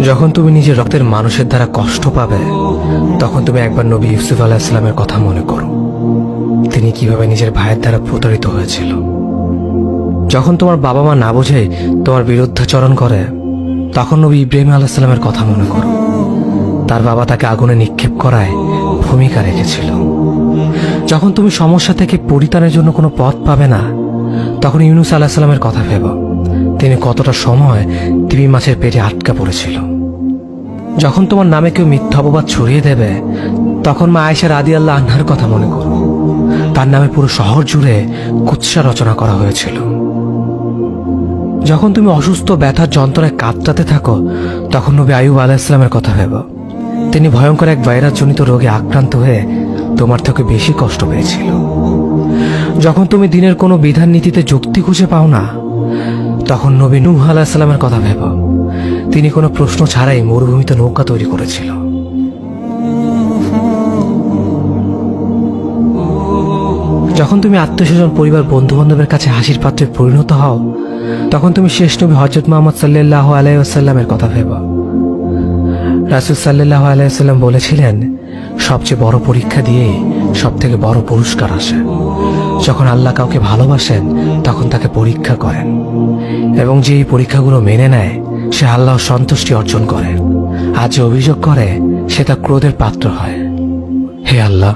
যখন তুমি নিজের রক্তের মানুষের দ্বারা কষ্ট পাবে, তখন তুমি একবার নবী ইউসুফ আলাইহিস সালামের কথা মনে করো। তিনি কিভাবে নিজের ভাইয়ের দ্বারা প্রতারিত হয়েছিল। যখন তোমার বাবা মা না বুঝে তোমার বিরুদ্ধাচরণ করে, তখন নবী ইব্রাহিম আলাইহিস সালামের কথা মনে করো। তার বাবা তাকে আগুনে নিক্ষেপ করায় ভূমিকা রেখেছিল। যখন তুমি সমস্যা থেকে পরিত্রাণের জন্য কোনো পথ পাবে না, তখন ইউনুস আলাইহিস সালামের কথা ভেবো। তিনি কতটা সময় তিমি মাছের পেটে আটকা পড়েছিল। যখন তোমার নামে কেউ মিথ্যা অপবাদ ছড়িয়ে দেবে, তখন মা আয়েশা রাদিয়াল্লাহু আনহার কথা মনে করো। তার নামে পুরো শহর জুড়ে কুৎসা রচনা করা হয়েছিল। যখন তুমি অসুস্থ ব্যথার যন্ত্রণায় কাতরাতে থাকো, তখন নবী আইয়ুব আলাইহিস সালামের কথা ভেবো। তিনি ভয়ঙ্কর এক ভাইরাসজনিত রোগে আক্রান্ত হয়ে তোমার থেকে বেশি কষ্ট পেয়েছিল। যখন তুমি দিনের কোনো বিধান নীতিতে যুক্তি খুঁজে পাও না, তখন নবী নূহ আলাইহিস সালামের কথা ভেবো। তিনি কোনো প্রশ্ন ছাড়াই মরুভূমিতে নৌকা তৈরি করেছিল। যখন তুমি আত্মীয়স্বজন, পরিবার, বন্ধু বান্ধবের কাছে হাসির পাত্রে পরিণত হও, তখন তুমি শেষ নবী হযরত মুহাম্মদ সাল্লাল্লাহু আলাইহি ওয়াসাল্লামের কথা ভেবো। রাসূল সাল্লাল্লাহু আলাইহি ওয়াসাল্লাম বলেছিলেন, সবচেয়ে বড় পরীক্ষা দিয়েই সব থেকে বড় পুরস্কার আসে। যখন আল্লাহ কাউকে ভালোবাসেন, তখন তাকে পরীক্ষা করেন, এবং যে এই পরীক্ষাগুলো মেনে নেয়, সে আল্লাহর সন্তুষ্টি অর্জন করে। আর যে অভিযোগ করে, সে তার ক্রোধের পাত্র হয়। হে আল্লাহ,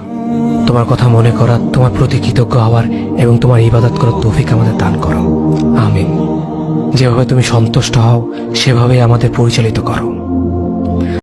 তোমার কথা মনে করা, তোমার প্রতি কৃতজ্ঞ হওয়ার এবং তোমার ইবাদত করার তৌফিক আমাদের দান করো। আমিন। যেভাবে তুমি সন্তুষ্ট হও, সেভাবেই আমাদের পরিচালিত করো।